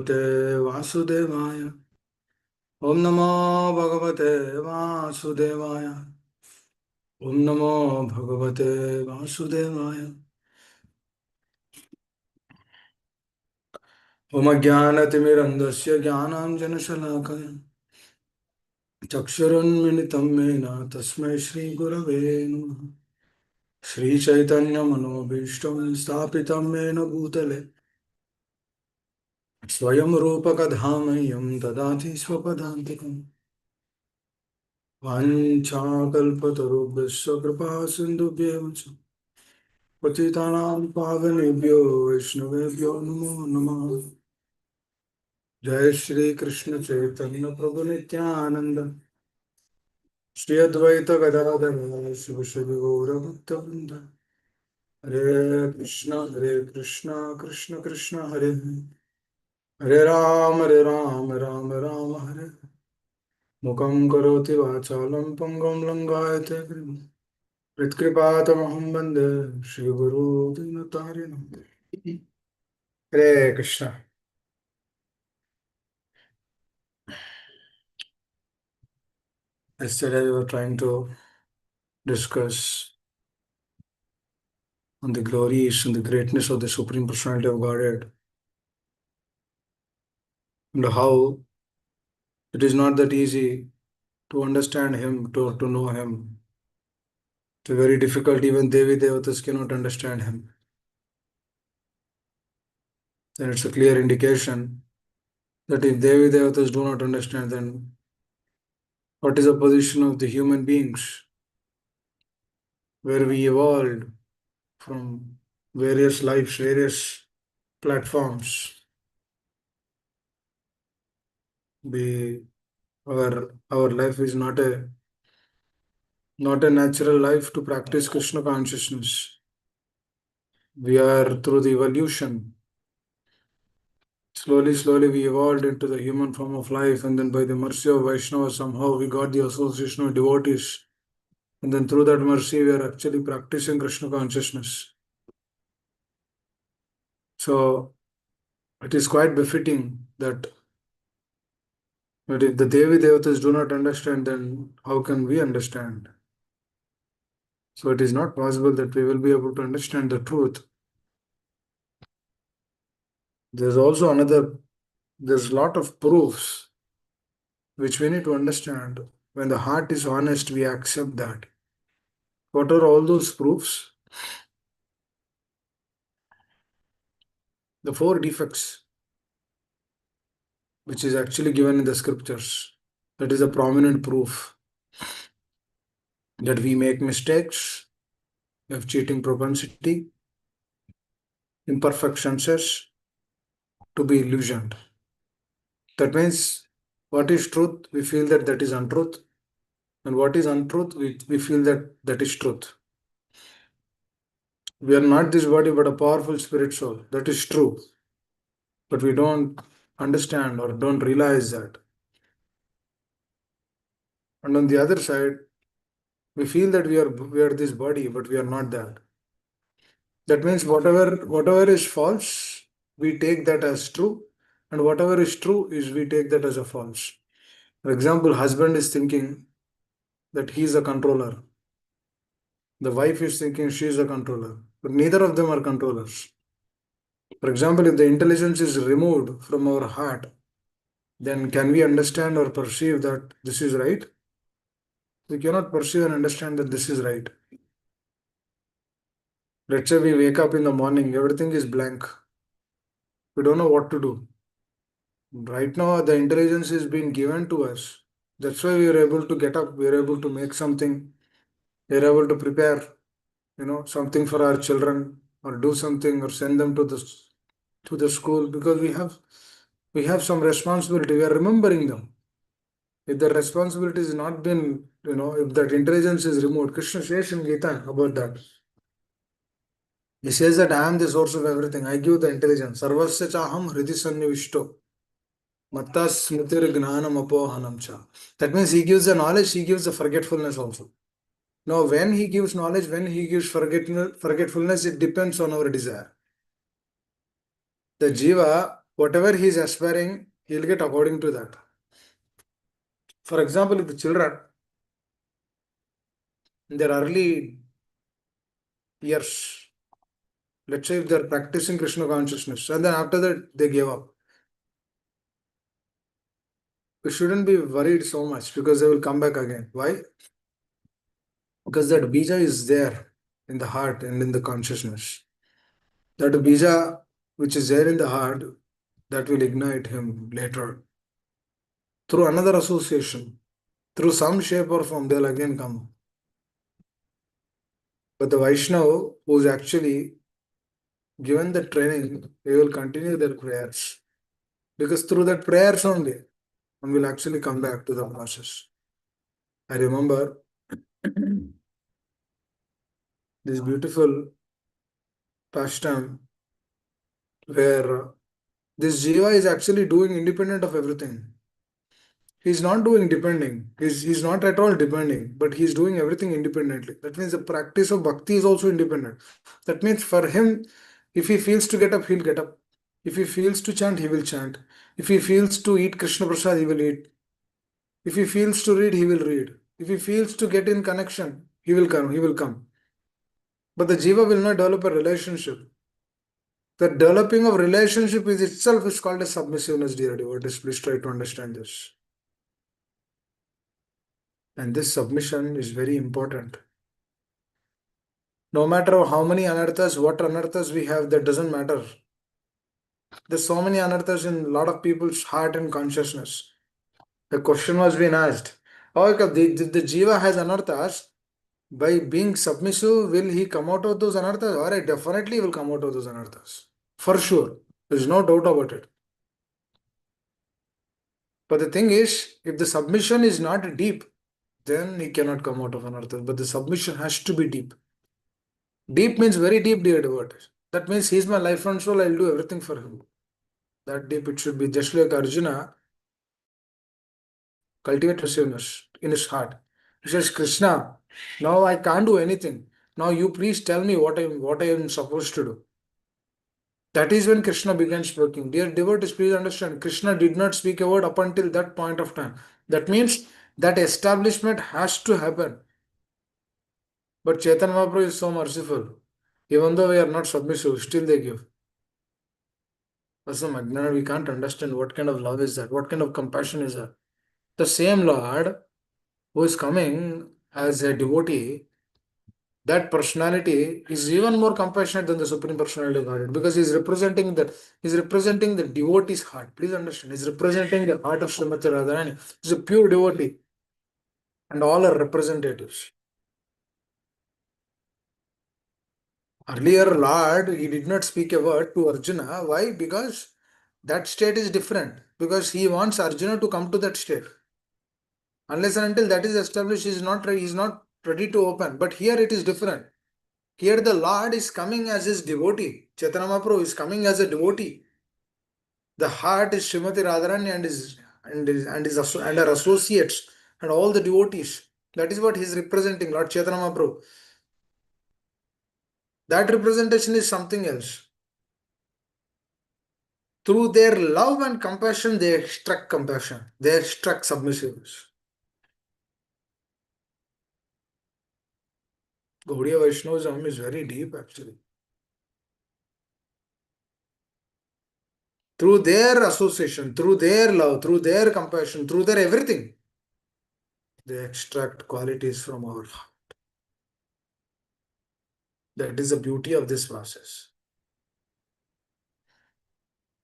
भगवते वासुदेवाय। ओम नमो भगवते वासुदेवाय। ओम नमो भगवते वासुदेवाय। ओम अज्ञानतिमिरन्धस्य ज्ञानाञ्जनशलाकया चक्षुरुन्मिलितं येन तस्मै श्रीगुरवे नमः। श्रीचैतन्यमनोभीष्टं स्थापितं येन भूतले स्वयं रूपकधामयं ददाति स्वपदान्तिकम्। वाञ्छाकल्पतरुभ्यश्च कृपा सिन्धुभ्येव च पतितानां पावनेभ्यो वैष्णवेभ्यो नमो नमः। जय श्री कृष्ण चैतन्य प्रभु नित्यानंद श्री अद्वैत गदाधर शिव शिव गौर भक्तवृंद। हरे कृष्ण कृष्ण कृष्ण हरे हरे राम राम राम हरे। मुखं करोति वाचालं पंगुं लंघयते गिरिं यत्कृपातमहं वन्दे श्रीगुरो दीनतारिणम्। हरे Krishna. Yesterday we were trying to discuss on the glories and the greatness of the Supreme Personality of Godhead, and how it is not that easy to understand Him, to know Him. It's very difficult, even Devi Devatas cannot understand Him. Then it's a clear indication that if Devi Devatas do not understand, then what is the position of the human beings, where we evolved from various lives, various platforms. We, our life is not a natural life to practice Krishna consciousness. We are through the evolution. Slowly, we evolved into the human form of life, and then by the mercy of Vaishnava, somehow we got the association of devotees. And then through that mercy, we are actually practicing Krishna consciousness. So it is quite befitting that, if the Devi Devatas do not understand, then how can we understand? So it is not possible that we will be able to understand the truth. There's also there's a lot of proofs which we need to understand. When the heart is honest, we accept that. What are all those proofs? The four defects, which is actually given in the scriptures. That is a prominent proof that we make mistakes, we have cheating propensity, imperfect senses, to be illusioned. That means what is truth, we feel that that is untruth, and what is untruth, we feel that that is truth. We are not this body but a powerful spirit soul. That is true. But we don't understand or don't realize that. And on the other side, we feel that we are this body, but we are not that. That means whatever is false, we take that as true, and whatever is true is we take that as a false. For example, husband is thinking that he is a controller. The wife is thinking she is a controller, but neither of them are controllers. For example, if the intelligence is removed from our heart, then can we understand or perceive that this is right? We cannot perceive and understand that this is right. Let's say we wake up in the morning, everything is blank. We don't know what to do. Right now, the intelligence is being given to us. That's why we are able to get up, we are able to make something, we are able to prepare, something for our children, or do something, or send them to the school, because we have some responsibility. We are remembering them. If the responsibility is not been, if that intelligence is removed, Krishna says in Gita about that. He says that I am the source of everything. I give the intelligence. Sarvasya chaham hridi sannivishto. Matta smritir gnanam apohanam cha. That means he gives the knowledge, he gives the forgetfulness also. Now, when he gives knowledge, when he gives forgetfulness, it depends on our desire. The jiva Whatever he is aspiring, he'll get according to that. For example, if the children in their early years, let's say if they're practicing Krishna consciousness and then after that they give up, we shouldn't be worried so much because they will come back again. Why? Because that bija is there in the heart and in the consciousness. That bija which is there in the heart, that will ignite him later through another association, through some shape or form, they'll again come. But the Vaishnava who's actually given the training, they will continue their prayers. Because through that prayers only, one will actually come back to the process. I remember this beautiful pastime where this jiva is actually doing independent of everything. He's not doing depending. He's not at all depending, but he's doing everything independently. That means the practice of bhakti is also independent. That means for him, if he feels to get up, he'll get up. If he feels to chant, he will chant. If he feels to eat Krishna Prasad, he will eat. If he feels to read, he will read. If he feels to get in connection, he will come. He will come. But the jiva will not develop a relationship. The developing of relationship is itself is called as submissiveness, dear devotees. Please try to understand this. And this submission is very important. No matter how many anarthas, what anarthas we have, that doesn't matter. There's so many anarthas in a lot of people's heart and consciousness. The question was being asked, oh, if the jiva has anarthas, by being submissive, will he come out of those anarthas? Or I definitely will come out of those anarthas. For sure. There's no doubt about it. But the thing is, if the submission is not deep, then he cannot come out of anarthas. But the submission has to be deep. Deep means very deep, dear devotees. That means he's my life and soul, I'll do everything for him. That deep it should be. Just like Arjuna cultivate receivness in his heart. He says, Krishna, now I can't do anything. Now you please tell me what I am supposed to do. That is when Krishna began speaking. Dear devotees, please understand, Krishna did not speak a word up until that point of time. That means that establishment has to happen. But Chaitanya Mahaprabhu is so merciful. Even though we are not submissive, still they give. Asam Ajnana, we can't understand what kind of love is that, what kind of compassion is that. The same Lord who is coming as a devotee, that personality is even more compassionate than the Supreme Personality of Godhead because he's representing the devotee's heart. Please understand, he's representing the heart of Srimati Radharani. He's a pure devotee, and all are representatives. Earlier, Lord, he did not speak a word to Arjuna. Why? Because that state is different. Because he wants Arjuna to come to that state. Unless and until that is established, he is not ready to open. But here it is different. Here the Lord is coming as his devotee. Chaitanya Mahaprabhu is coming as a devotee. The heart is Srimati Radharani and her associates and all the devotees. That is what he is representing, Lord Chaitanya Mahaprabhu. That representation is something else. Through their love and compassion, they extract compassion. They extract submissiveness. Gaudiya Vaishnavism is very deep actually. Through their association, through their love, through their compassion, through their everything, they extract qualities from our heart. That is the beauty of this process.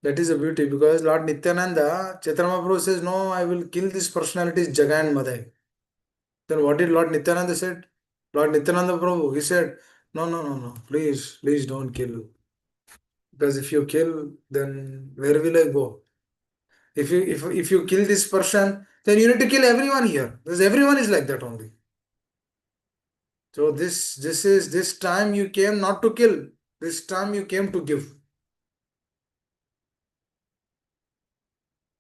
That is the beauty because Lord Nityananda, Chaitanya Mahaprabhu says, no, I will kill these personalities, Jaga and Madai. Then what did Lord Nityananda said? Lord Nityananda Prabhu, he said, no, please don't kill. Because if you kill, then where will I go? If you kill this person, then you need to kill everyone here. Because everyone is like that only. So this time you came not to kill. This time you came to give.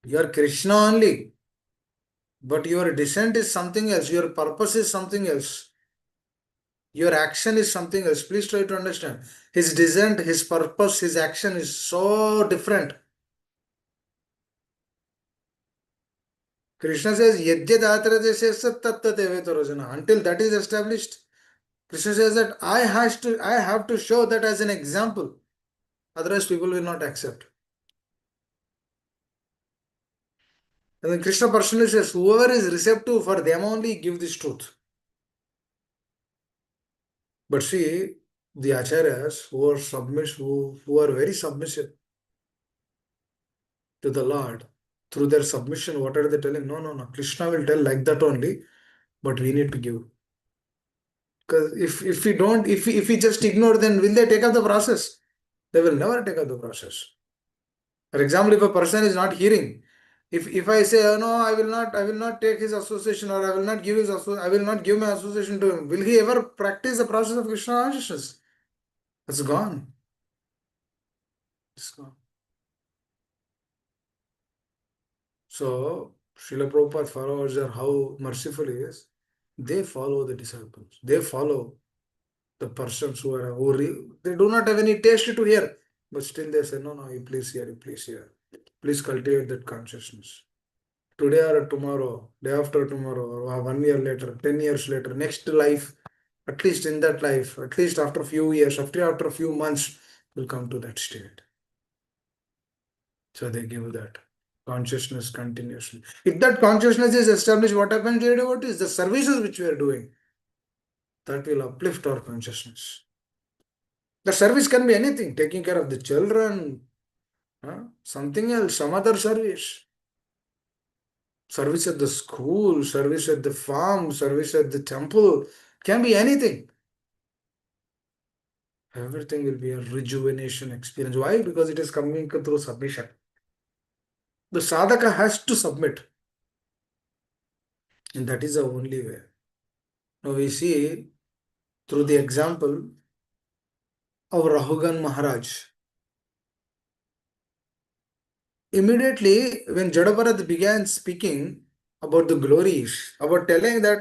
You are Krishna only. But your descent is something else. Your purpose is something else. Your action is something else. Please try to understand. His descent, his purpose, his action is so different. Krishna says, Yajyadatrajasya tattatevetarojana. Until that is established, Krishna says that I have to show that as an example. Otherwise, people will not accept. And then Krishna personally says, whoever is receptive, for them only give this truth. But see, the acharyas who are very submissive to the Lord, through their submission, what are they telling? No, no, no. Krishna will tell like that only, but we need to give. Because if we don't, if we just ignore, then will they take up the process? They will never take up the process. For example, if a person is not hearing, if I say, oh, no, I will not take his association, or I will not give I will not give my association to him, will he ever practice the process of Krishna consciousness? It's gone. It's gone. So, Srila Prabhupada followers are how merciful he is. They follow the disciples. They follow the persons they do not have any taste to hear, but still they say, no, no, you please hear, you please hear. Please cultivate that consciousness. Today or tomorrow, day after tomorrow, or 1 year later, 10 years later, next life, at least in that life, at least after a few years, after a few months, will come to that state. So they give that consciousness continuously. If that consciousness is established, what happens, what is the services which we are doing? That will uplift our consciousness. The service can be anything, taking care of the children, something else, some other service. Service at the school, service at the farm, service at the temple, can be anything. Everything will be a rejuvenation experience. Why? Because it is coming through submission. The sadhaka has to submit, and that is the only way. Now we see through the example of Rahugan Maharaj. Immediately, when Jadabharat began speaking about the glories, about telling that,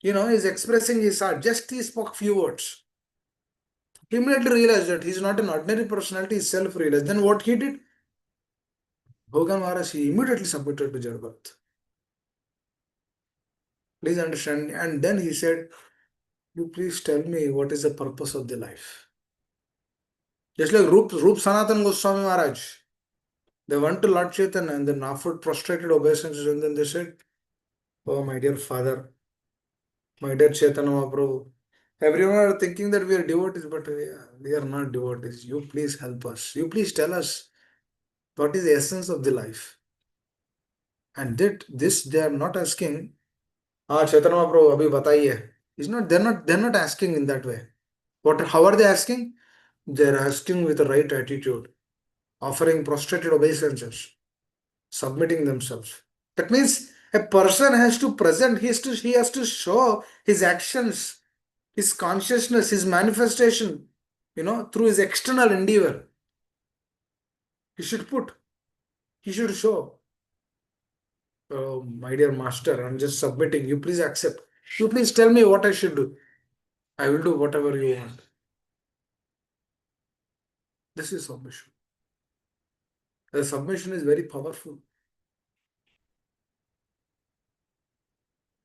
he's expressing his heart, just he spoke few words. He immediately realized that he's not an ordinary personality, he's self-realized. Then what he did? Bhogan Maharaj, he immediately submitted to Jadabharat. Please understand. And then he said, you please tell me what is the purpose of the life. Just like Rup Sanatan Goswami Maharaj. They went to Lord Chaitanya and then offered prostrated obeisances, and then they said, oh, my dear father, my dear Chaitanya Mahaprabhu, everyone are thinking that we are devotees, but we are not devotees. You please help us. You please tell us what is the essence of the life. And that this they are not asking, Chaitanya Mahaprabhu, abhi bataiye. They're not asking in that way. How are they asking? They're asking with the right attitude, offering prostrated obeisances, submitting themselves. That means a person has to present, he has to show his actions, his consciousness, his manifestation, through his external endeavor. He should put, he should show, oh, my dear master, I'm just submitting. You please accept. You please tell me what I should do. I will do whatever you want. This is submission. The submission is very powerful.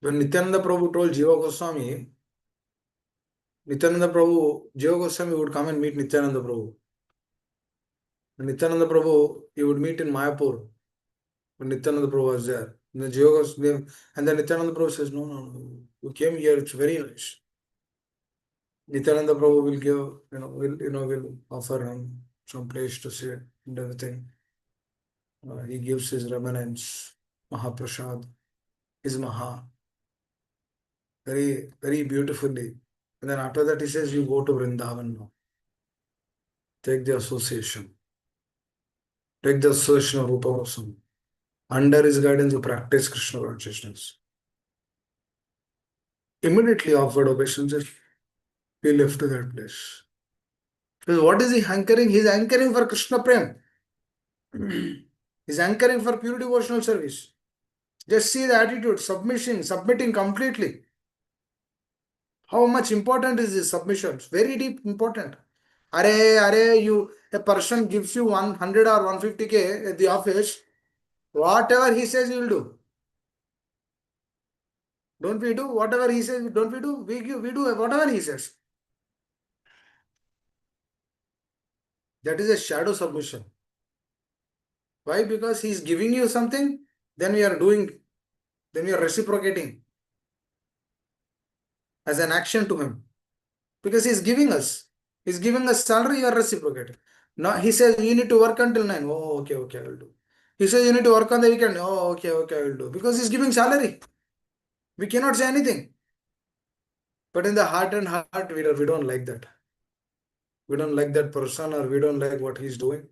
When Nityananda Prabhu told Jiva Goswami, Jiva Goswami would come and meet Nityananda Prabhu. When Nityananda Prabhu, he would meet in Mayapur when Nityananda Prabhu was there. And then Nityananda Prabhu says, no, no, no, you came here, it's very nice. Nityananda Prabhu will give, will offer him some place to sit and everything. He gives his remnants, Mahaprasad, his Maha, very, very beautifully. And then after that, he says, you go to Vrindavan now. Take the association. Take the association of Rupa Goswami. Under his guidance, you practice Krishna consciousness. Immediately offered obeisances, he left to that place. Because what is he anchoring? He's anchoring for Krishna Prem. He's anchoring for pure devotional service. Just see the attitude, submitting completely. How much important is this submission? Very deep important. A person gives you 100 or 150K at the office, whatever he says, you will do. Don't we do whatever he says? Don't we do? We do whatever he says. That is a shadow submission. Why? Because he's giving you something, then we are doing, then we are reciprocating as an action to him. Because he's giving us. He's giving us salary, you are reciprocating. Now he says you need to work until 9. Oh, okay, okay, I will do. He says you need to work on the weekend. Oh, okay, okay, I will do. Because he's giving salary. We cannot say anything. But in the heart and heart, we don't like that. We don't like that person or we don't like what he's doing.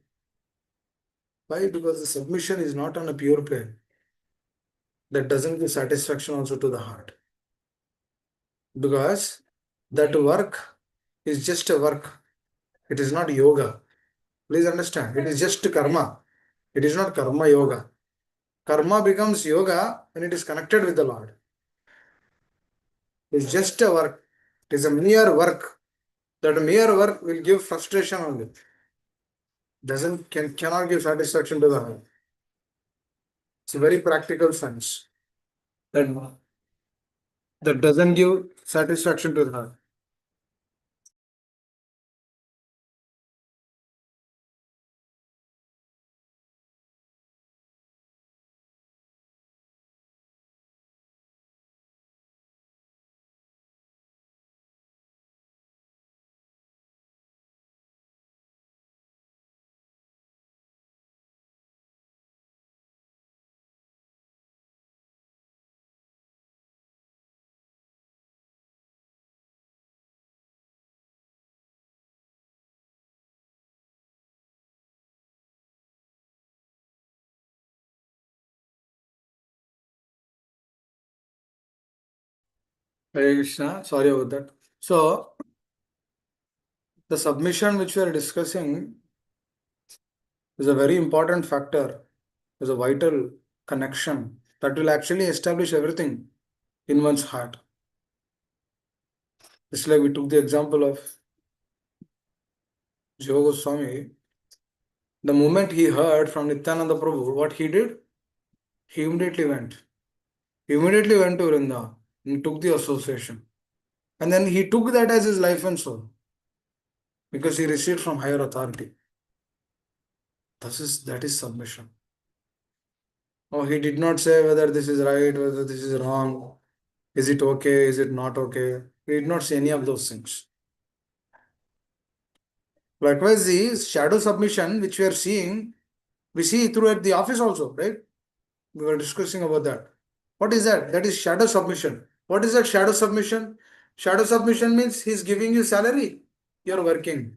Why? Because the submission is not on a pure plane. That doesn't give satisfaction also to the heart. Because that work is just a work. It is not yoga. Please understand. It is just karma. It is not karma yoga. Karma becomes yoga when it is connected with the Lord. It is just a work. It is a mere work. That mere work will give frustration only. Cannot give satisfaction to the heart. It's a very practical sense. That that doesn't give satisfaction to the heart. Hare Krishna. Sorry about that. So the submission which we are discussing is a very important factor, is a vital connection that will actually establish everything in one's heart. It's like we took the example of Jiva Goswami. The moment he heard from Nityananda Prabhu, what he did, he immediately went. He immediately went to Vrindavan and took the association. And then he took that as his life and soul because he received from higher authority. That is submission. Oh, he did not say whether this is right, whether this is wrong, is it okay, is it not okay. He did not say any of those things. Likewise, the shadow submission, which we are seeing, we see through at the office also, right? We were discussing about that. What is that? That is shadow submission. What is that shadow submission? Shadow submission means he's giving you salary, you're working.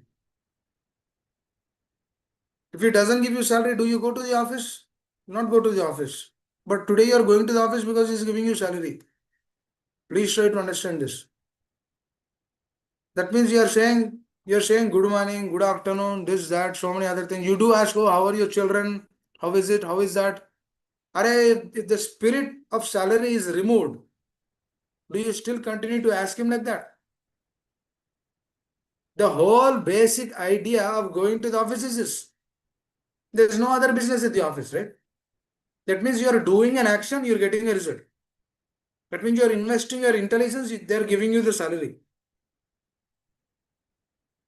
If he doesn't give you salary, do you go to the office? Not go to the office. But today you're going to the office because he's giving you salary. Please try to understand this. That means you're saying good morning, good afternoon, this, that, so many other things. You do ask, oh, how are your children? How is it? How is that? Are if the spirit of salary is removed, do you still continue to ask him like that? The whole basic idea of going to the office is this. There's no other business at the office, right? That means you're doing an action, you're getting a result. That means you're investing your intelligence, they're giving you the salary.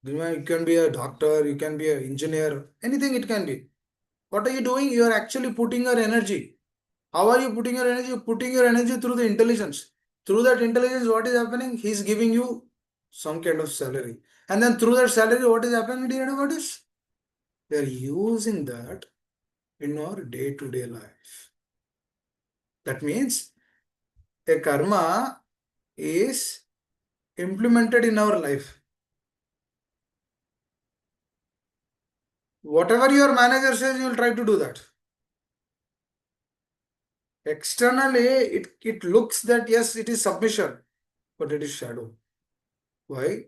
You can be a doctor, you can be an engineer, anything it can be. What are you doing? You are actually putting your energy. How are you putting your energy? You're putting your energy through the intelligence. Through that intelligence, what is happening? He's giving you some kind of salary. And then through that salary, what is happening, dear devotees? We are using that in our day-to-day life. That means a karma is implemented in our life. Whatever your manager says, you will try to do that. Externally, it looks that yes, it is submission, but it is shadow. Why?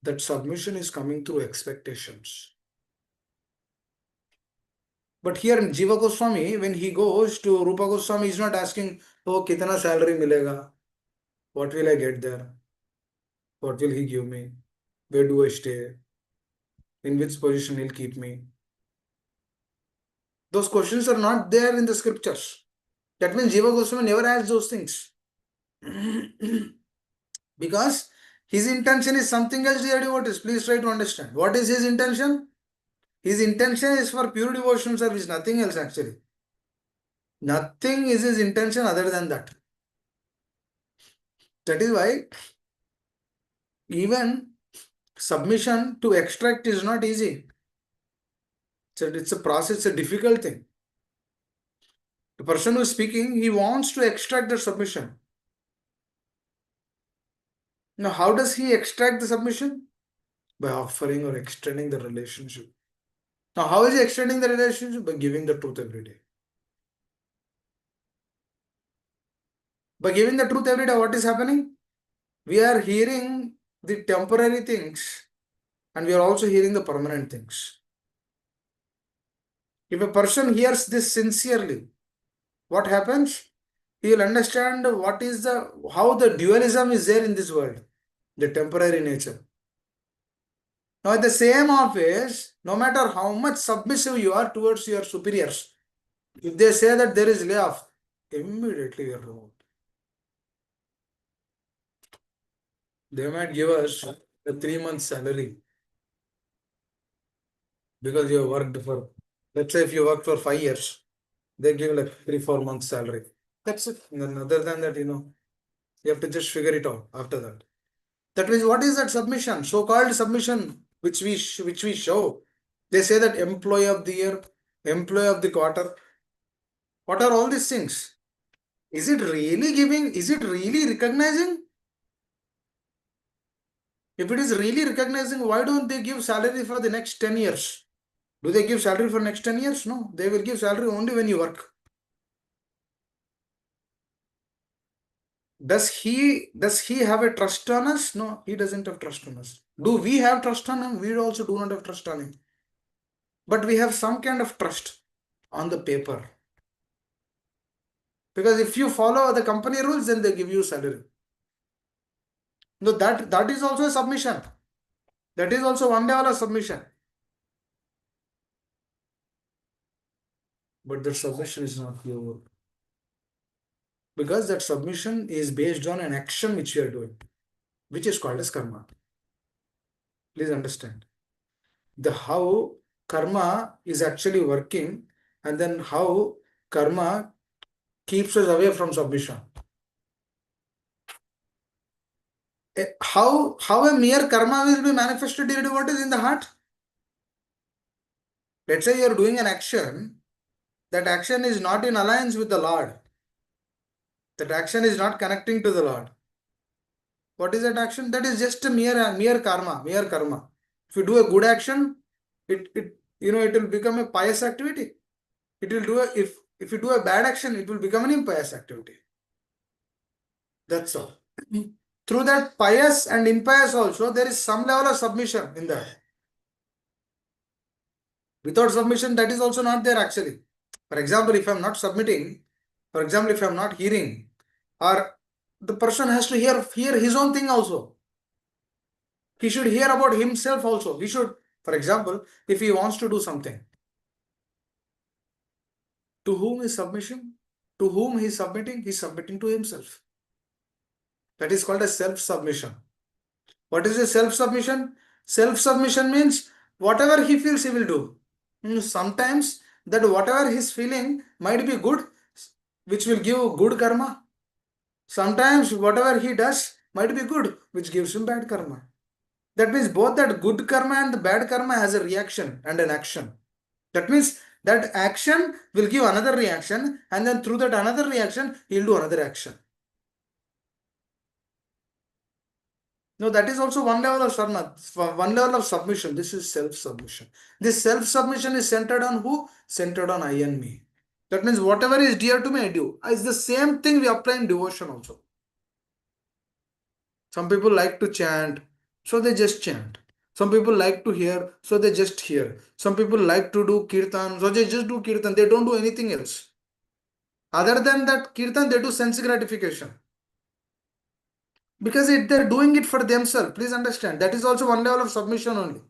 That submission is coming through expectations. But here in Jiva Goswami, when he goes to Rupa Goswami, he's not asking, oh, kitana salary milega? What will I get there? What will he give me? Where do I stay? In which position he'll keep me? Those questions are not there in the scriptures. That means Jiva Goswami never asked those things. Because his intention is something else, dear devotees. Please try to understand. What is his intention? His intention is for pure devotion service, nothing else actually. Nothing is his intention other than that. That is why even submission to extract is not easy. It's a process, it's a difficult thing. The person who is speaking, he wants to extract the submission. Now, how does he extract the submission? By offering or extending the relationship. Now, how is he extending the relationship? By giving the truth every day. By giving the truth every day, what is happening? We are hearing the temporary things and we are also hearing the permanent things. If a person hears this sincerely, what happens? He will understand what is how the dualism is there in this world, the temporary nature. Now, at the same office, no matter how much submissive you are towards your superiors, if they say that there is layoff, immediately you are removed. They might give us a 3 month salary because you have worked for, let's say if you worked for 5 years, they give like 3 4 months salary. That's it. And other than that, you have to just figure it out after that. That means what is that submission? So-called submission which we show. They say that employee of the year, employee of the quarter. What are all these things? Is it really giving? Is it really recognizing? If it is really recognizing, why don't they give salary for the next 10 years? Do they give salary for next 10 years? No, they will give salary only when you work. Does he have a trust on us? No, he doesn't have trust on us. Do we have trust on him? We also do not have trust on him. But we have some kind of trust on the paper. Because if you follow the company rules, then they give you salary. No, that is also a submission. That is also one level of submission. But that submission is not pure. Because that submission is based on an action which you are doing, which is called as karma. Please understand. The how karma is actually working and then how karma keeps us away from submission. How a mere karma will be manifested due to what is in the heart? Let's say you are doing an action, that action is not in alliance with the Lord. That action is not connecting to the Lord. What is that action? That is just a mere karma, mere karma. If you do a good action, it will become a pious activity. It will do if you do a bad action, it will become an impious activity. That's all. Through that pious and impious also, there is some level of submission in that. Without submission, that is also not there actually. For example, if I'm not submitting, for example, if I'm not hearing, or the person has to hear his own thing also. He should hear about himself also. He should, for example, if he wants to do something, to whom is submission? To whom he is submitting? He is submitting to himself. That is called a self-submission. What is a self-submission? Self-submission means whatever he feels, he will do. Sometimes that whatever he's feeling might be good, which will give good karma. Sometimes whatever he does might be good, which gives him bad karma. That means both that good karma and the bad karma has a reaction and an action. That means that action will give another reaction, and then through that another reaction, he'll do another action. No, that is also one level of sarna, one level of submission. This is self-submission. This self-submission is centered on who? Centered on I and me. That means whatever is dear to me, I do. It's the same thing we apply in devotion also. Some people like to chant, so they just chant. Some people like to hear, so they just hear. Some people like to do kirtan, so they just do kirtan. They don't do anything else. Other than that kirtan, they do sense gratification. Because they're doing it for themselves. Please understand. That is also one level of submission only.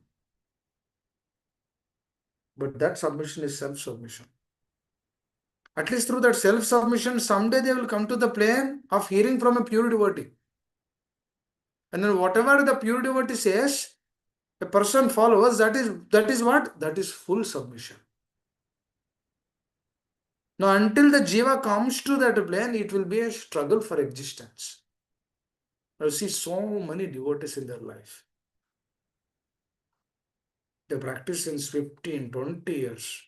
But that submission is self-submission. At least through that self-submission, someday they will come to the plane of hearing from a pure devotee. And then whatever the pure devotee says, a person follows, that is what? That is full submission. Now, until the jiva comes to that plane, it will be a struggle for existence. I see so many devotees in their life. They practice since 15, 20 years.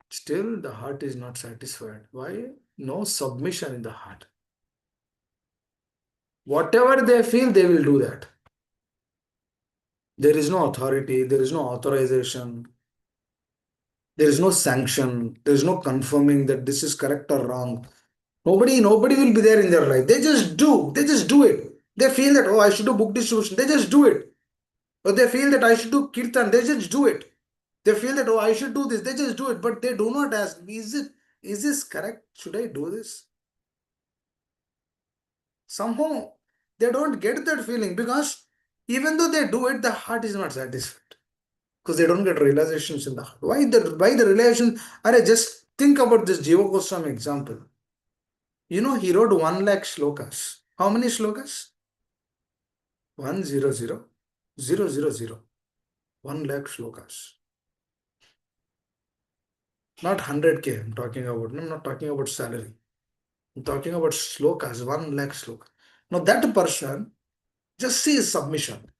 Still, the heart is not satisfied. Why? No submission in the heart. Whatever they feel, they will do that. There is no authority, there is no authorization, there is no sanction, there is no confirming that this is correct or wrong. Nobody will be there in their life. They just do it. They feel that, oh, I should do book distribution. They just do it. Or they feel that I should do kirtan. They just do it. They feel that, oh, I should do this. They just do it. But they do not ask, is this correct? Should I do this? Somehow they don't get that feeling because even though they do it, the heart is not satisfied. Because they don't get realizations in the heart. Why the realization? Just think about this Jiva Goswami example. He wrote 1 lakh shlokas. How many shlokas? 100,000. 1 lakh shlokas. Not 100K I'm talking about. I'm not talking about salary. I'm talking about shlokas, 1 lakh shlokas. Now that person, just see his submission.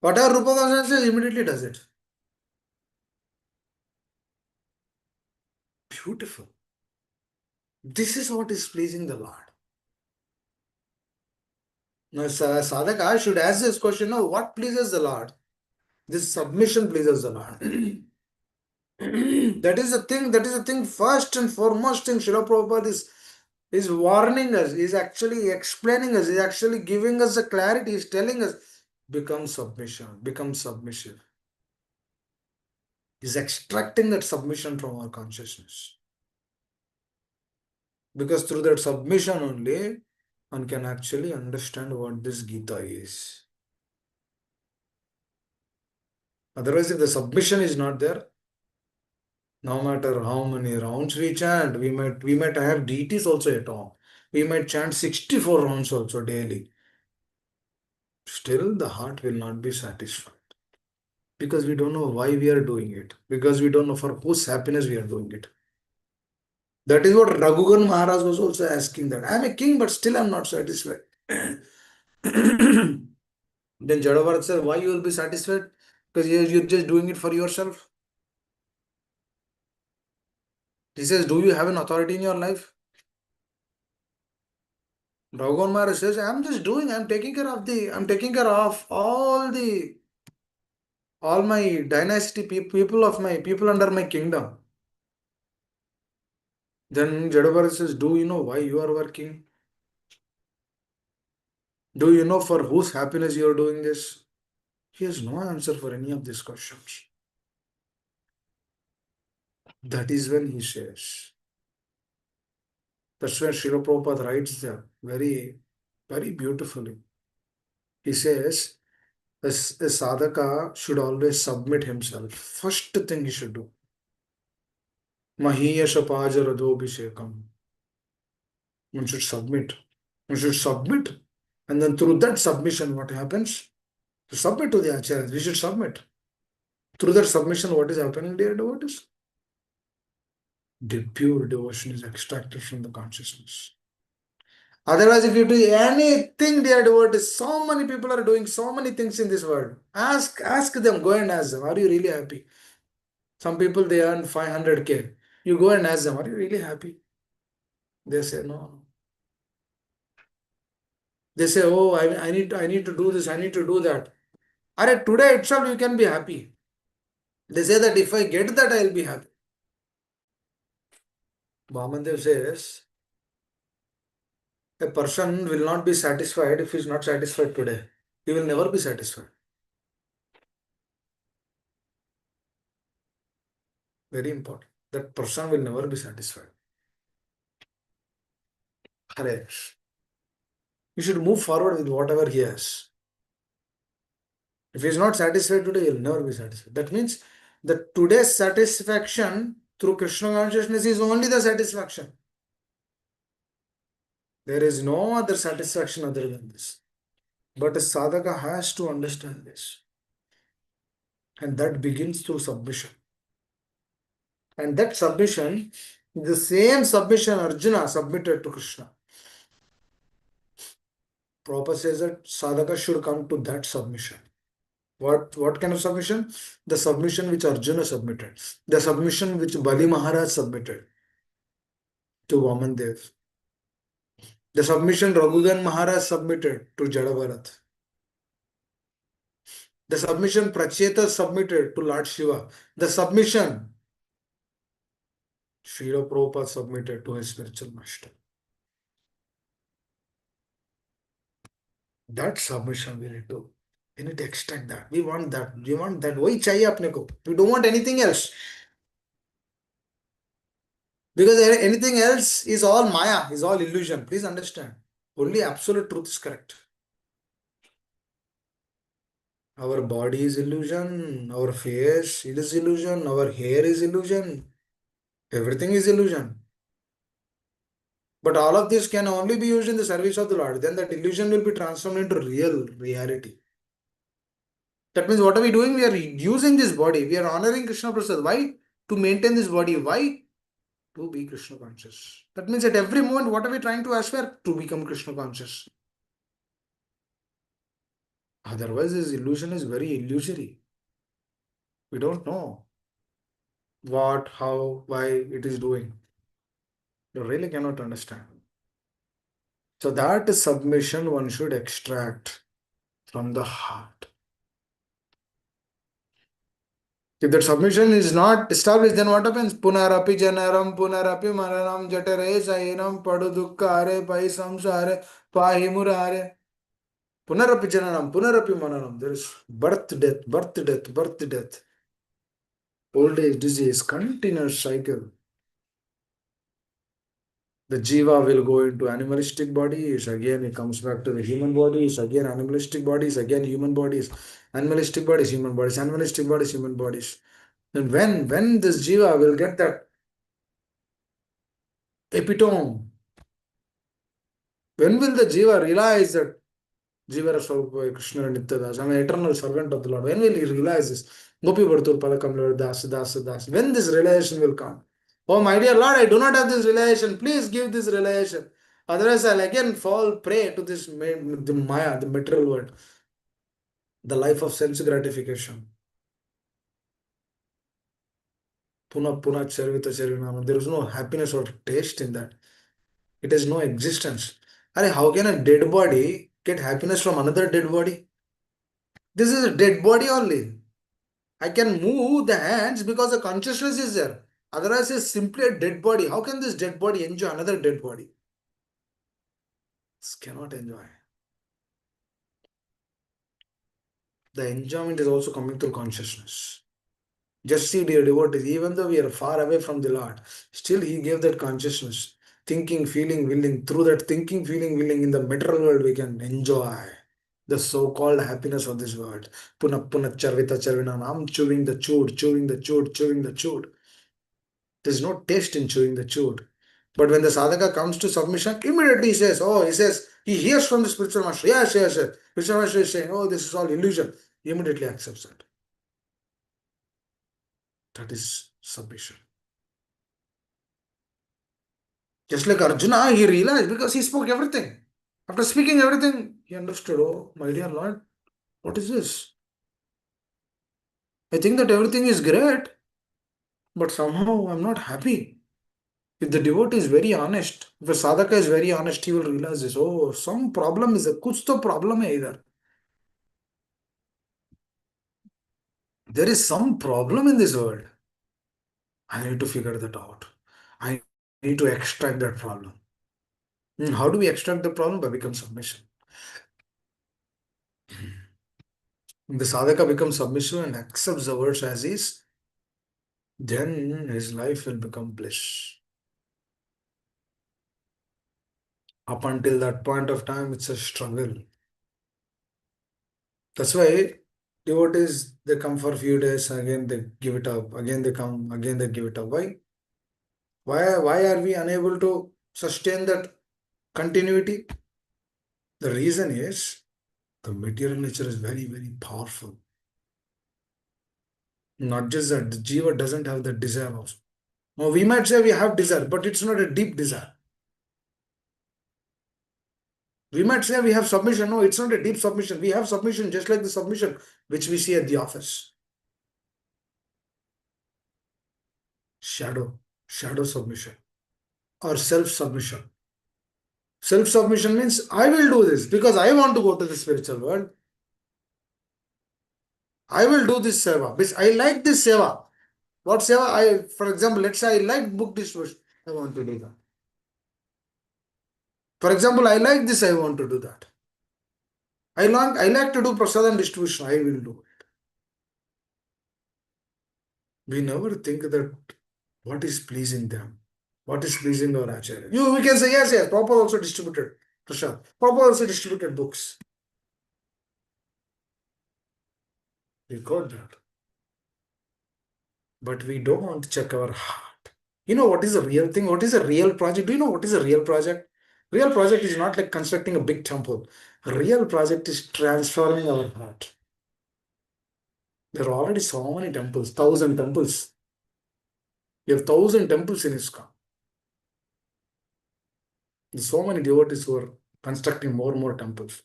Whatever Rupa Goswami says, immediately does it. Beautiful. This is what is pleasing the Lord. Now, sadhaka should ask this question, now what pleases the Lord? This submission pleases the Lord. That is the thing, first and foremost thing Srila Prabhupada is warning us, is actually explaining us, is actually giving us the clarity, is telling us, become submissive. Is extracting that submission from our consciousness. Because through that submission only, one can actually understand what this Gita is. Otherwise, if the submission is not there, no matter how many rounds we chant, we might have deities also at home. We might chant 64 rounds also daily. Still, the heart will not be satisfied. Because we don't know why we are doing it. Because we don't know for whose happiness we are doing it. That is what Raghugan Maharaj was also asking, that I am a king, but still I am not satisfied. Then Jadavarat said, why you will be satisfied? Because you're just doing it for yourself. He says, do you have an authority in your life? Raghugan Maharaj says, I'm taking care of all my dynasty people under my kingdom. Then Jadavarat says, do you know why you are working? Do you know for whose happiness you are doing this? He has no answer for any of these questions. That is when he says. That's where Srila Prabhupada writes there very, very beautifully. He says, a sadhaka should always submit himself. First thing he should do. Mahiyasha pajaradobhishekam. One should submit. One should submit. And then through that submission, what happens? To submit to the acharyas, we should submit. Through that submission, what is happening, dear devotees? The pure devotion is extracted from the consciousness. Otherwise, if you do anything, dear devotees, so many people are doing so many things in this world. Ask them, go and ask them, are you really happy? Some people, they earn 500K. You go and ask them, are you really happy? They say, no. They say, oh, I need to do this, I need to do that. Today itself you can be happy. They say that if I get that, I will be happy. Vamandev says, a person will not be satisfied if he is not satisfied today. He will never be satisfied. Very important. That person will never be satisfied. Hare. You should move forward with whatever he has. If he is not satisfied today, he will never be satisfied. That means that today's satisfaction through Krishna consciousness is only the satisfaction. There is no other satisfaction other than this. But a sadhaka has to understand this. And that begins through submission. And that submission, the same submission Arjuna submitted to Krishna. Prabhupada says that sadhaka should come to that submission. What kind of submission? The submission which Arjuna submitted. The submission which Bali Maharaj submitted to Vamandev. The submission Raghugan Maharaj submitted to Jadabharat. The submission Pracheta submitted to Lord Shiva. The submission Srila Prabhupada submitted to his spiritual master. That submission we need to. We need to extract that. We want that. We want that. वही चाहिए अपने को. We don't want anything else. Because anything else is all maya, is all illusion. Please understand. Only absolute truth is correct. Our body is illusion. Our face it is illusion. Our hair is illusion. Everything is illusion. But all of this can only be used in the service of the Lord. Then that illusion will be transformed into real reality. That means what are we doing? We are using this body. We are honoring Krishna Prasad. Why? To maintain this body. Why? To be Krishna conscious. That means at every moment, what are we trying to aspire? To become Krishna conscious. Otherwise, this illusion is very illusory. We don't know what, how, why it is doing. You really cannot understand. So that submission one should extract from the heart. If that submission is not established, then what happens? Punarapi janaram, punarapi maranam, jatare sainam, padu dukka are, pai samsare, pahi murare. Punarapi janaram, punarapi maranam. There is birth, death, birth, death, birth, death. Old age, disease, continuous cycle. The jiva will go into animalistic bodies, again it comes back to the human bodies, again animalistic bodies, again human bodies, animalistic bodies, human bodies, animalistic bodies, human bodies. And when this jiva will get that epitome, when will the jiva realize that Jivara Swarupa Krishna Nityadas, I'm an eternal servant of the Lord? When will he realize this? Gopi Bhartur Padakam Das Das Das. When this realization will come? Oh my dear Lord, I do not have this realization. Please give this realization. Otherwise, I'll again fall prey to this the Maya, the material world, the life of sense gratification. Puna Puna Charvita Charvinama. There is no happiness or taste in that. It has no existence. Are how can a dead body get happiness from another dead body? This is a dead body only. I can move the hands because the consciousness is there. Otherwise, it's simply a dead body. How can this dead body enjoy another dead body? This cannot enjoy. The enjoyment is also coming through consciousness. Just see, dear devotees, even though we are far away from the Lord, still He gave that consciousness. Thinking, feeling, willing. Through that thinking, feeling, willing in the material world, we can enjoy the so-called happiness of this world. Puna puna charvita charvina. I'm chewing the chewed, chewing the chewed, chewing the chewed. There's no taste in chewing the chewed. But when the sadhaka comes to submission, immediately he hears from the spiritual master, yes, yes, yes. Spiritual master is saying, oh, this is all illusion. He immediately accepts that. That is submission. Just like Arjuna, he realized because he spoke everything. After speaking everything, he understood, oh, my dear Lord, what is this? I think that everything is great, but somehow I'm not happy. If the devotee is very honest, if a sadhaka is very honest, he will realize this. Oh, some problem is there. कुछ तो problem है इधर. There is some problem in this world. I need to figure that out. I need to extract that problem. How do we extract the problem? By becoming submission. When the sadhaka becomes submissive and accepts the words as is, then his life will become bliss. Up until that point of time, it's a struggle. That's why devotees, they come for a few days, again they give it up, again they come, again they give it up. Why? Why are we unable to sustain that continuity? The reason is the material nature is very, very powerful. Not just that, the jiva doesn't have the desire also. Now we might say we have desire, but it's not a deep desire. We might say we have submission. No, it's not a deep submission. We have submission just like the submission which we see at the office. Shadow submission or self submission. Self submission means I will do this because I want to go to the spiritual world. I will do this seva because I like this seva. What seva? For example, let's say I like book distribution. I want to do that. For example, I like this. I want to do that. I like to do prasadam distribution. I will do it. We never think that what is pleasing them, what is pleasing our acharya. We can say yes, yes. Prabhupada also distributed prasad. Prabhupada also distributed books. We got that, but we don't want to check our heart. You know what is a real thing? What is a real project? Do you know what is a real project? Real project is not like constructing a big temple. A real project is transforming our heart. There are already so many temples, 1,000 temples. We have 1,000 temples in ISKCON. There's so many devotees who are constructing more and more temples.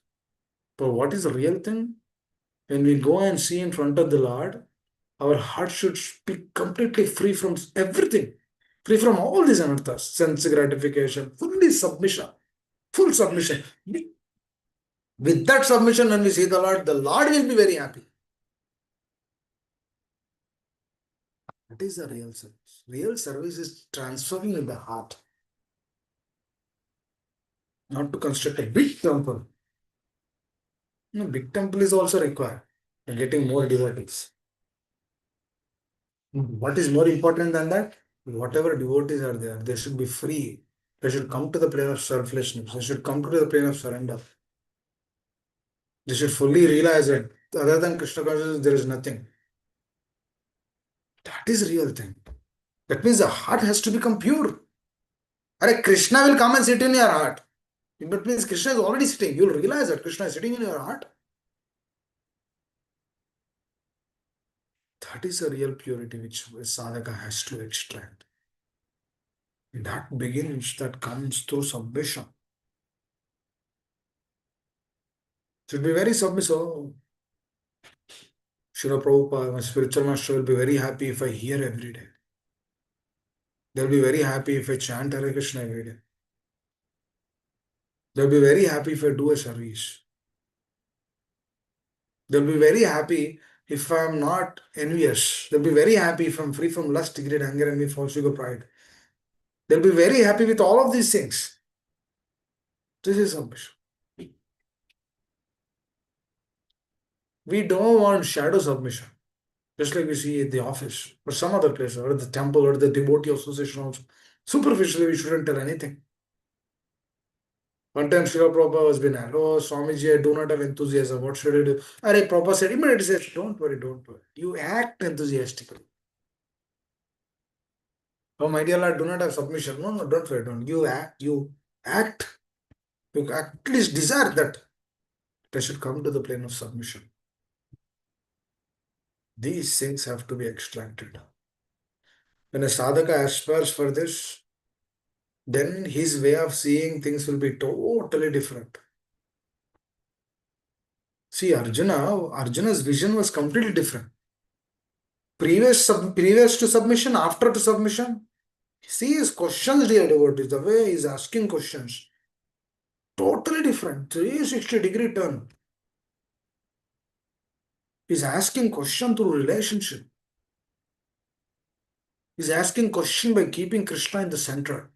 But what is the real thing? When we go and see in front of the Lord, our heart should be completely free from everything, free from all these anarthas, sense gratification, fully submission, full submission. With that submission, when we see the Lord will be very happy. That is the real service. Real service is transforming in the heart, not to construct a big temple. No, big temple is also required. Getting more devotees. What is more important than that? Whatever devotees are there, they should be free. They should come to the plane of selflessness. They should come to the plane of surrender. They should fully realize that other than Krishna consciousness, there is nothing. That is real thing. That means the heart has to become pure. Are Krishna will come and sit in your heart. That means Krishna is already sitting. You'll realize that Krishna is sitting in your heart. That is a real purity which a sadhaka has to extract. That begins, that comes through submission. Should be very submissive. Srila Prabhupada, my spiritual master, will be very happy if I hear every day. They'll be very happy if I chant Hare Krishna every day. They'll be very happy if I do a service. They'll be very happy if I'm not envious. They'll be very happy if I'm free from lust, greed, anger, envy, false ego, pride. They'll be very happy with all of these things. This is submission. We don't want shadow submission. Just like we see at the office or some other place or the temple or the devotee association also. Superficially, we shouldn't tell anything. One time Srila Prabhupada was been asked, oh Swamiji, I do not have enthusiasm. What should I do? Are Prabhupada said, immediately said, don't worry, don't worry. You act enthusiastically. Oh my dear Lord, do not have submission. No, don't worry, don't. You act. You at least desire that they should come to the plane of submission. These things have to be extracted. When a sadhaka aspires for this, then his way of seeing things will be totally different. See, Arjuna's vision was completely different. Previous to submission, after to submission. See his questions, dear devotees, the way he's asking questions. Totally different. 360-degree turn. He's asking question through relationship. He's asking question by keeping Krishna in the center.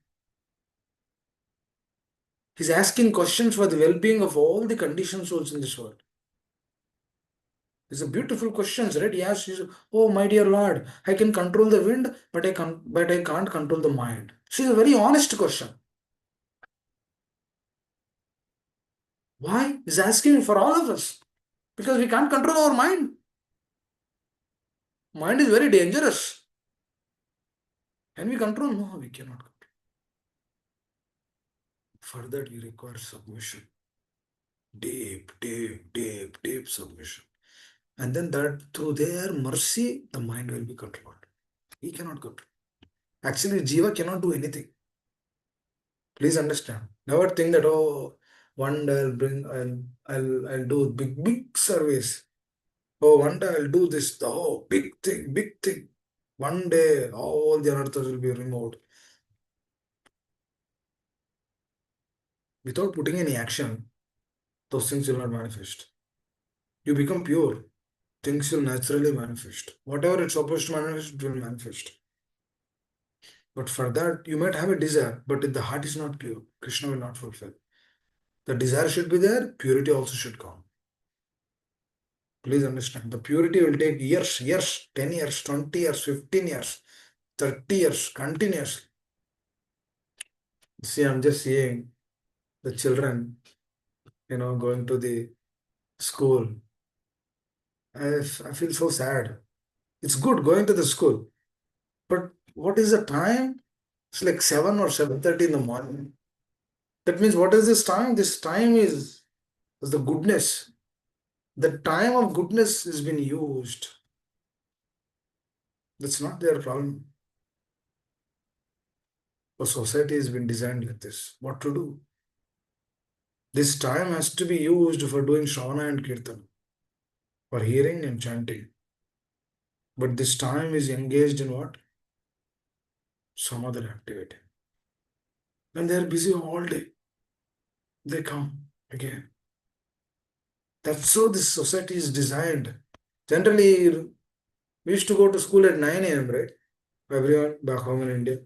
He's asking questions for the well-being of all the conditioned souls in this world. These are beautiful questions, right? He asks, oh my dear Lord, I can control the wind, but I can't control the mind. She's a very honest question. Why? He's asking for all of us. Because we can't control our mind. Mind is very dangerous. Can we control? No, we cannot control. For that, we require submission. Deep, deep, deep, deep submission. And then that through their mercy, the mind will be controlled. He cannot control. Actually, Jiva cannot do anything. Please understand. Never think that, oh, one day I'll do big service. Oh, one day I'll do this. Oh, big thing, big thing. One day all the anarthas will be removed. Without putting any action, those things will not manifest. You become pure, things will naturally manifest. Whatever it's supposed to manifest, it will manifest. But for that, you might have a desire, but if the heart is not pure, Krishna will not fulfill. The desire should be there, purity also should come. Please understand. The purity will take years, years, 10 years, 20 years, 15 years, 30 years, continuously. See, I'm just seeing the children, going to the school. I feel so sad. It's good going to the school, but what is the time? It's like 7 or 7:30 in the morning. That means what is this time? This time is the goodness. The time of goodness has been used. That's not their problem. The society has been designed like this. What to do? This time has to be used for doing Shravana and Kirtan, for hearing and chanting. But this time is engaged in what? Some other activity. And they are busy all day. They come again. That's how this society is designed. Generally, we used to go to school at 9 a.m., right? Everyone back home in India.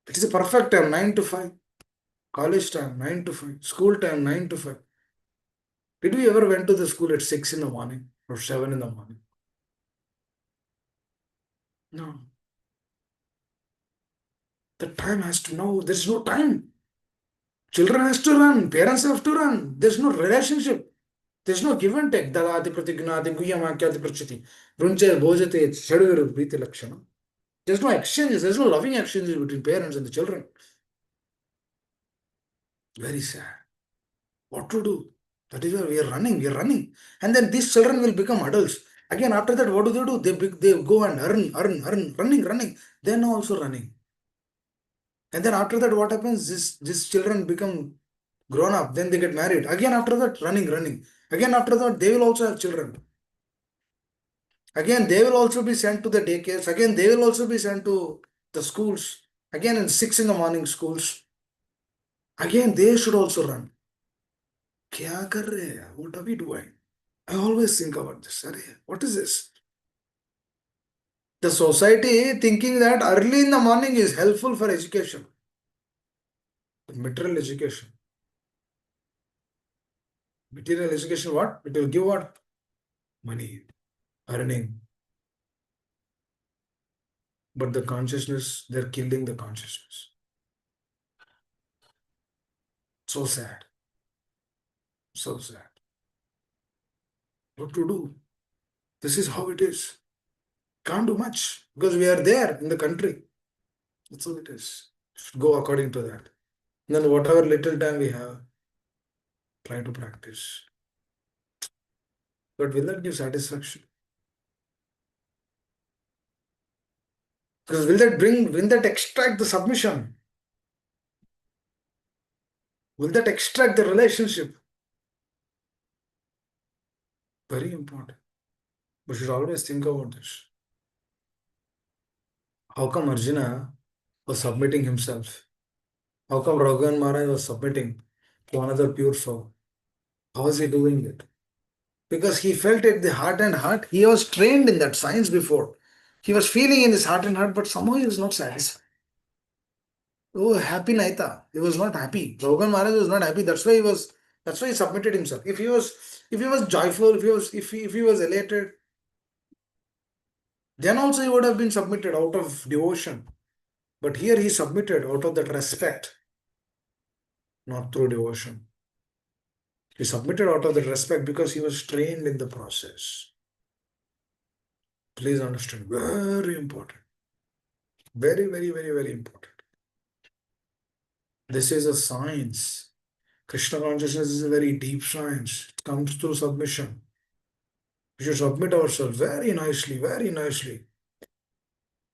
It is a perfect time, 9 to 5. College time, 9 to 5. School time, 9 to 5. Did we ever went to the school at 6 in the morning or 7 in the morning? No. The time has to know. There's no time. Children has to run. Parents have to run. There's no relationship. There's no give and take. Dadati pratignati guhyamakyati prachiti. Runche bhojate shaduviru priti lakshana. There's no exchanges. There's no loving exchanges between parents and the children. Very sad. What to do? That is why we are running. We are running. And then these children will become adults. Again, after that, what do? They go and earn, running. Then also running. And then after that, what happens? These children become grown up. Then they get married. Again, after that, running. Again, after that, they will also have children. Again, they will also be sent to the daycares. Again, they will also be sent to the schools. Again, in 6 in the morning schools. Again, they should also run. Kya kar rahe hai? What are we doing? I always think about this. Arey, what is this? The society thinking that early in the morning is helpful for education. Material education. Material education, what? It will give what? Money, earning. But the consciousness, they're killing the consciousness. So sad. So sad. What to do? This is how it is. Can't do much because we are there in the country. That's all it is. Should go according to that. And then whatever little time we have, try to practice. But will that give satisfaction? Because will that extract the submission? Will that extract the relationship? Very important. We should always think about this. How come Arjuna was submitting himself? How come Raghuvan Maharaj was submitting to another pure soul? How was he doing it? Because he felt it the heart and heart. He was trained in that science before. He was feeling in his heart and heart, but somehow he was not satisfied. Oh, happy Naita. He was not happy. Raghuvan Maharaj was not happy. That's why he submitted himself. If he was joyful, if he was elated, then also he would have been submitted out of devotion. But here he submitted out of that respect, not through devotion. He submitted out of that respect because he was trained in the process. Please understand, very important. Very, very, very, very important. This is a science. Krishna consciousness is a very deep science. It comes through submission. We should submit ourselves very nicely, very nicely.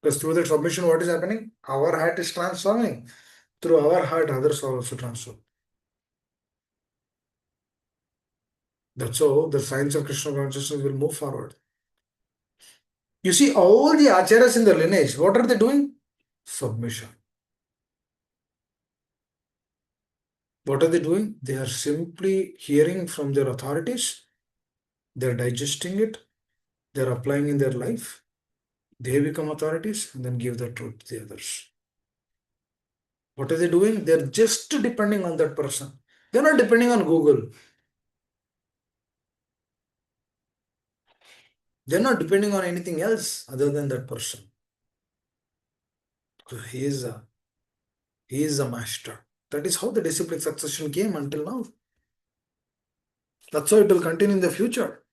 Because through that submission, what is happening? Our heart is transforming. Through our heart, others are also transformed. That's how the science of Krishna consciousness will move forward. You see, all the acharyas in the lineage, what are they doing? Submission. What are they doing? They are simply hearing from their authorities, they're digesting it, they're applying in their life, they become authorities, and then give the truth to the others. What are they doing? They're just depending on that person. They're not depending on Google. They're not depending on anything else other than that person. So he is a master. That is how the discipline succession came until now. That's how it will continue in the future.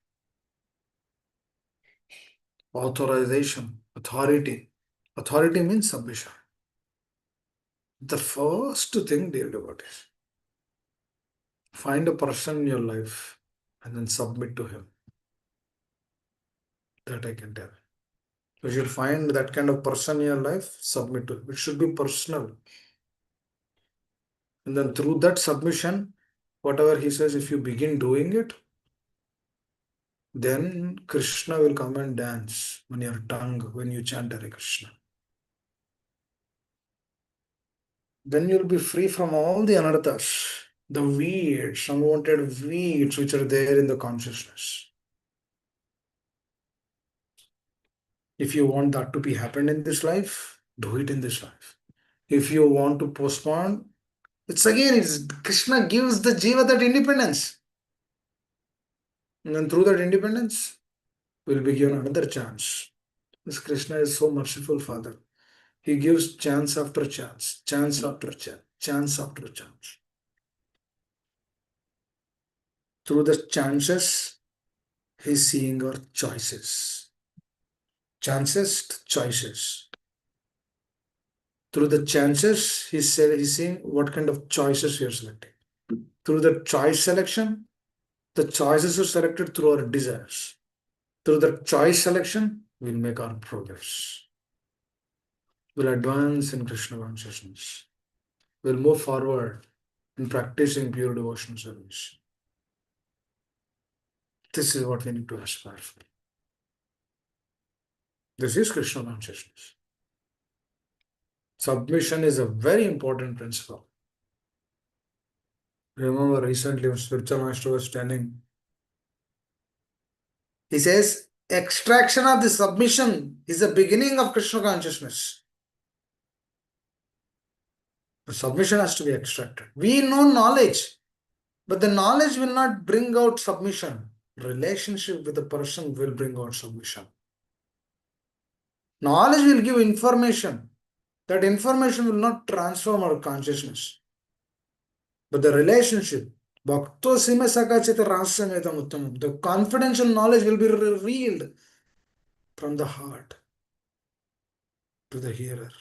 Authorization, authority. Authority means submission. The first thing, dear devotees, find a person in your life and then submit to him. That I can tell. You should find that kind of person in your life, submit to him. It should be personal. And then through that submission, whatever he says, if you begin doing it, then Krishna will come and dance on your tongue when you chant Hare Krishna. Then you'll be free from all the anarthas, the weeds, unwanted weeds which are there in the consciousness. If you want that to be happen in this life, do it in this life. If you want to postpone, it's Krishna gives the jiva that independence. And then through that independence, will be given another chance. This Krishna is so merciful, Father. He gives chance after chance, chance after chance, chance after chance. Through the chances, he's seeing our choices. Chances, choices. Through the chances, he's seeing what kind of choices we are selecting. Through the choice selection, the choices are selected through our desires. Through the choice selection, we'll make our progress. We'll advance in Krishna consciousness. We'll move forward in practicing pure devotional service. This is what we need to aspire for. This is Krishna consciousness. Submission is a very important principle. Remember recently when spiritual master was telling, he says, extraction of the submission is the beginning of Krishna consciousness. The submission has to be extracted. We know knowledge, but the knowledge will not bring out submission. Relationship with the person will bring out submission. Knowledge will give information. That information will not transform our consciousness. But the relationship, the confidential knowledge will be revealed from the heart to the hearer.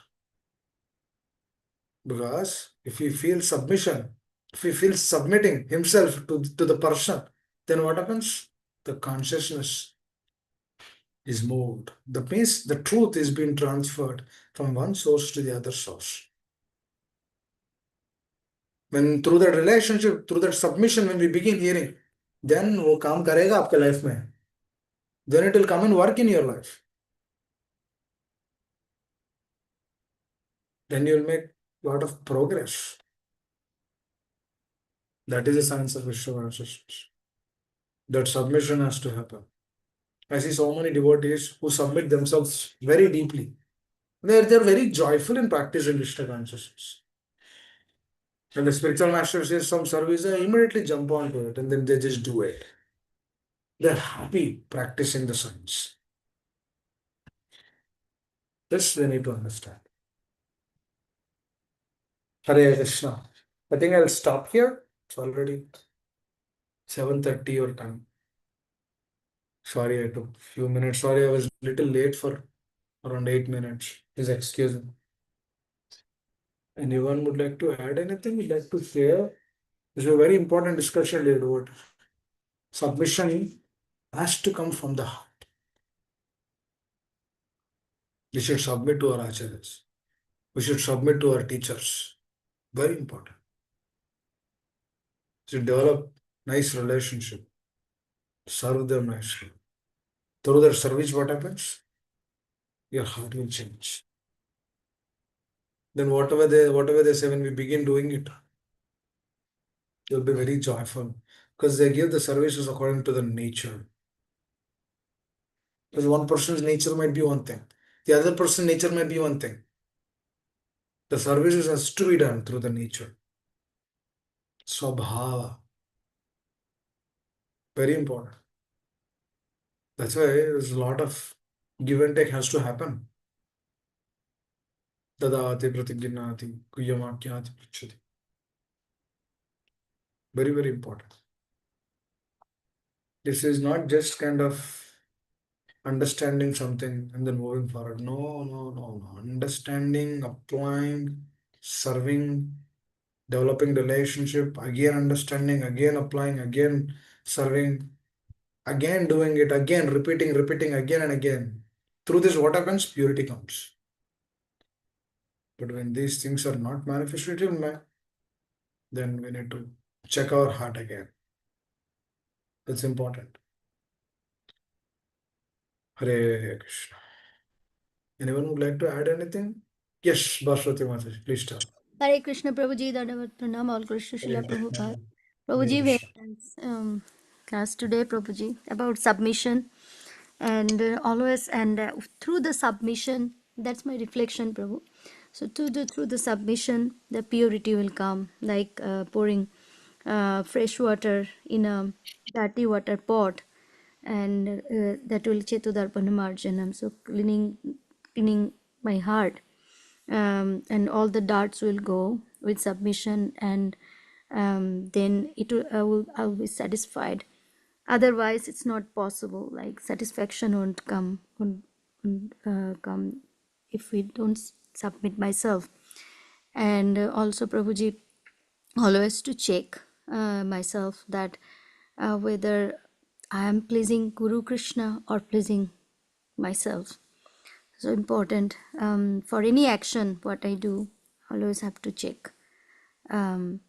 Because if he feels submission, if he feels submitting himself to the person, then what happens? The consciousness is moved. That means the truth is being transferred from one source to the other source. When through that relationship, through that submission, when we begin hearing, then वो काम करेगा आपके life में. Then it will come and work in your life. Then you will make a lot of progress. That is the science of Vishwa consciousness. That submission has to happen. I see so many devotees who submit themselves very deeply. They're very joyful in practicing Vishnu consciousness. When the spiritual master says some service, they immediately jump onto it and then they just do it. They're happy practicing the science. This they need to understand. Hare Krishna. I think I'll stop here. It's already 7:30 your time. Sorry, I took few minutes. Sorry, I was a little late for around 8 minutes. Please excuse me. Anyone would like to add anything? Would like to share? This is a very important discussion, Edward. Submission has to come from the heart. We should submit to our acharyas. We should submit to our teachers. Very important. To develop nice relationship, serve them nicely. Through their service, what happens? Your heart will change. Then whatever they say when we begin doing it, you'll be very joyful because they give the services according to the nature. Because one person's nature might be one thing, the other person's nature might be one thing. The services has to be done through the nature. Swabhava. Very important. That's why there's a lot of give and take has to happen. Dadati pratignati kuyamakyati prichati. Very, very important. This is not just kind of understanding something and then moving forward. No, no, no, no. Understanding, applying, serving, developing relationship, again understanding, again applying, again serving, again doing it, again repeating again and again. Through this, what happens? Purity comes. But when these things are not manifested in man, then we need to check our heart again. That's important. Hare Krishna. Anyone would like to add anything? Yes, Bhaswati Mataji, please tell. Hare Krishna Prabhuji, Dandavat Pranam, all Krishna Hare Srila Krishna. Prabhupada. Hare Prabhuji, very Krishna. nice class today, Prabhuji, about submission and always and through the submission, that's my reflection, Prabhu. So through the submission, the purity will come, like pouring fresh water in a dirty water pot, and that will chetudarpanamarjanam. So cleaning my heart, and all the darts will go with submission, and then I will be satisfied. Otherwise it's not possible, like satisfaction won't come if we don't submit myself. And also, Prabhuji, always to check myself that whether I am pleasing Guru Krishna or pleasing myself. So important, for any action what I do, always have to check, um,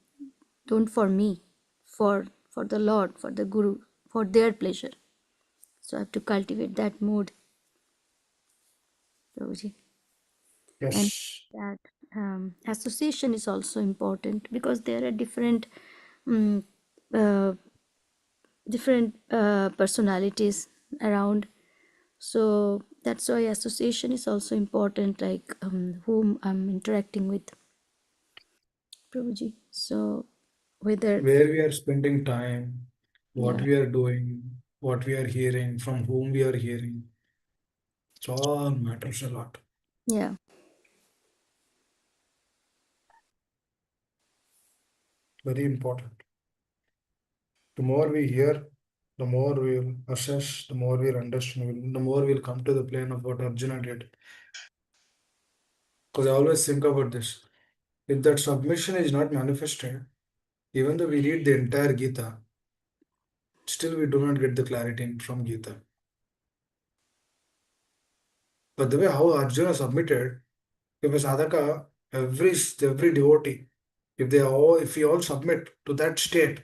don't for me, for the Lord, for the Guru, for their pleasure. So I have to cultivate that mood, Prabhuji. And Yes. that association is also important, because there are um, uh, different personalities around. So that's why association is also important, like whom I'm interacting with, Prabhuji. So whether, Where we are spending time, what yeah, we are doing, what we are hearing, from whom we are hearing, it all matters a lot. yeah, Very important. The more we hear, the more we'll assess, the more we'll understand, the more we'll come to the plane of what Arjuna did. Because I always think about this. If that submission is not manifested, even though we read the entire Gita, still we do not get the clarity from Gita. But the way how Arjuna submitted, if a sadhaka, every devotee, if we all submit to that state,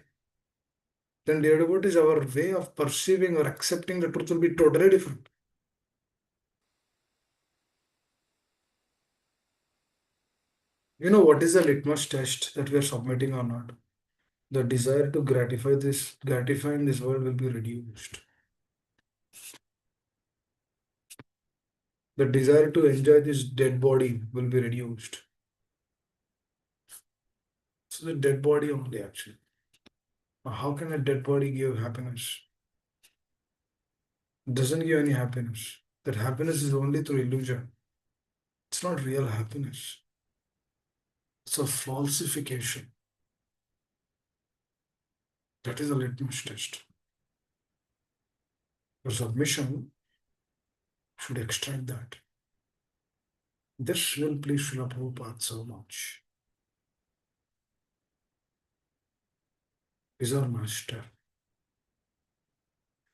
then dear devotees, our way of perceiving or accepting the truth will be totally different. You know what is the litmus test that we are submitting or not? The desire to gratify in this world will be reduced. The desire to enjoy this dead body will be reduced. So the dead body only actually. Now, how can a dead body give happiness? It doesn't give any happiness. That happiness is only through illusion. It's not real happiness. It's a falsification. That is a litmus test. Your submission should extract that. This will please Srila Prabhupada so much. He's our master.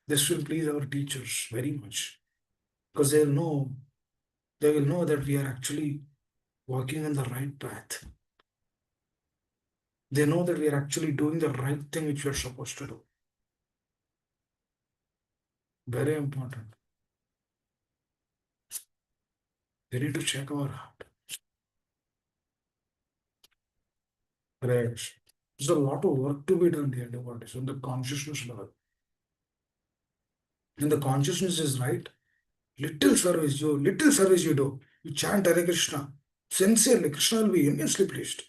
This will please our teachers very much because they will know that we are actually walking on the right path. They know that we are actually doing the right thing which we are supposed to do. Very important. They need to check our heart. Right. There's a lot of work to be done here, devotees, on the consciousness level. When the consciousness is right, little service you do. You chant Hare Krishna. Sincerely, Krishna will be immensely pleased.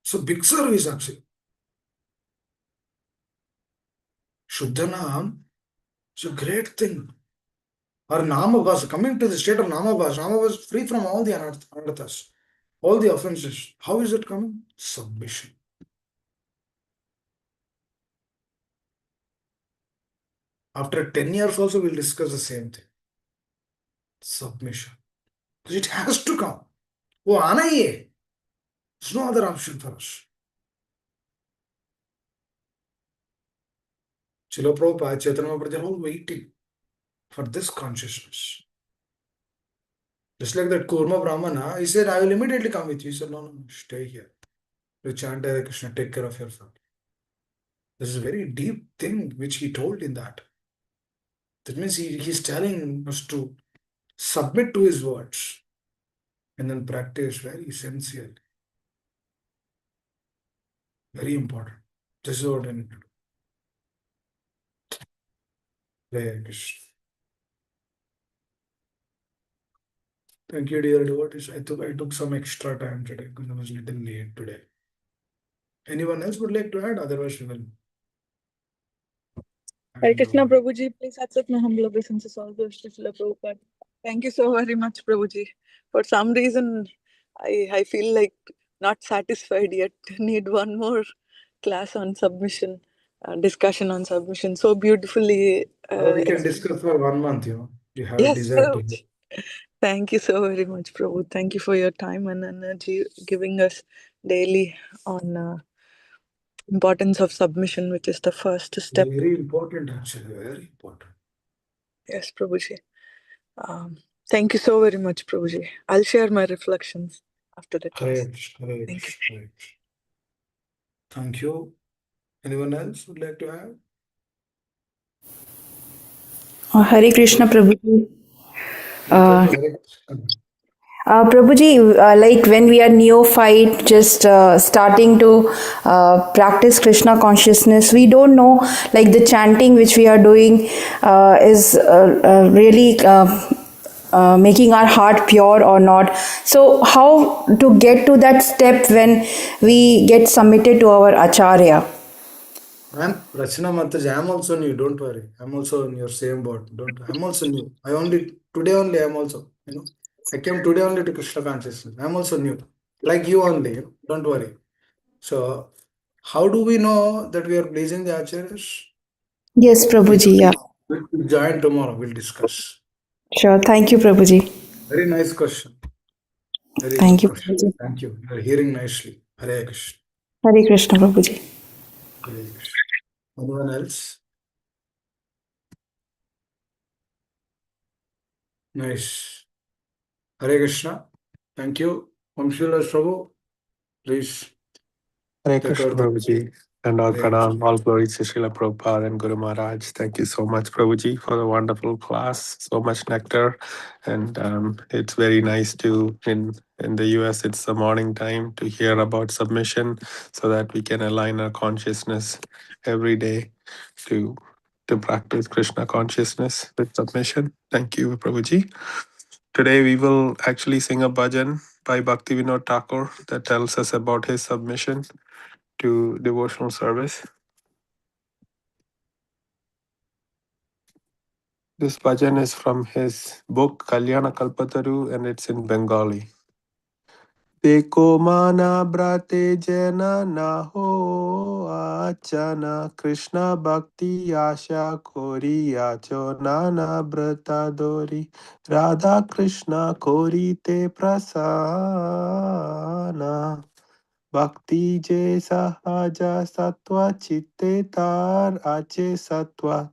So big service actually. Shuddhanam is a great thing. Or Namabhas, coming to the state of Namabhas, Namabhas is free from all the anarthas, all the offenses. How is it coming? Submission. After 10 years also we'll discuss the same thing. Submission. Because it has to come. Oh, Anaye. There's no other option for us. Chilo Prabhupada, Chaitanya Mahaprabhu, they're all waiting for this consciousness. Just like that Kurma Brahmana, he said, I will immediately come with you. He said, no, no, stay here. You chant Hare Krishna, take care of your family. This is a very deep thing which he told in that. That means he's telling us to submit to his words and then practice very essential, very important. This is what I need to do. Hare Krishna. Thank you, dear devotees. I took some extra time today because I was a little late today. Anyone else would like to add? Otherwise, we will Hare hand Krishna over. Prabhuji, please accept my humble obeisances also, Srila Prabhupada. Thank you so very much, Prabhuji. For some reason, I feel like not satisfied yet. Need one more class on submission, discussion on submission. So beautifully We can explained. discuss for 1 month, You have a Yes, desire to Prabhuji. Thank you so very much, Prabhu. Thank you for your time and energy giving us daily on importance of submission, which is the first step. very important, actually, very important. Yes, Prabhuji. Thank you so very much, Prabhuji. I'll share my reflections after the class. Correct, correct, Thank you. correct. Thank you. Anyone else would like to add? Hare Krishna Prabhuji. Uh, Mataji, Hare Krishna. Prabhuji, like when we are neophyte, just starting to practice Krishna consciousness, we don't know, like the chanting which we are doing is really making our heart pure or not. So, how to get to that step when we get submitted to our Acharya? Rachna Mataji, I'm also new, don't worry. I'm also in your same boat. Don't I'm also new. Today only I'm also, I came today only to Krishna consciousness. I'm also new. Like you only, don't worry. So how do we know that we are pleasing the acharyas? Yes, We'll Prabhuji. Yeah, we'll join tomorrow, we'll discuss. sure. Thank you, Prabhuji. Very nice question. Very Thank good you, question. Prabhuji. Thank you. You're hearing nicely. Hare Krishna. Hare Krishna, Prabhuji. Hare Krishna. Anyone else? Nice. Hare Krishna. Thank you. Om Shri Prabhu. Please Hare take Krishna over the. Prabhuji and all Hare Krishna. Pranam, all glory to Srila Prabhupada and Guru Maharaj. Thank you so much, Prabhuji, for the wonderful class. So much nectar, and it's very nice to in the US. It's the morning time to hear about submission, so that we can align our consciousness every day to to practice Krishna consciousness with submission. Thank you, Prabhuji. Today we will actually sing a bhajan by Bhakti Vinod Thakur that tells us about his submission to devotional service. This bhajan is from his book Kalyana Kalpataru and it's in Bengali. Deko mana brate jena na ho wachana Krishna bhakti asha koriya cho nana brata dori Radha Krishna kori te prasana Bhakti je sahaja sattva chitte tar ache sattva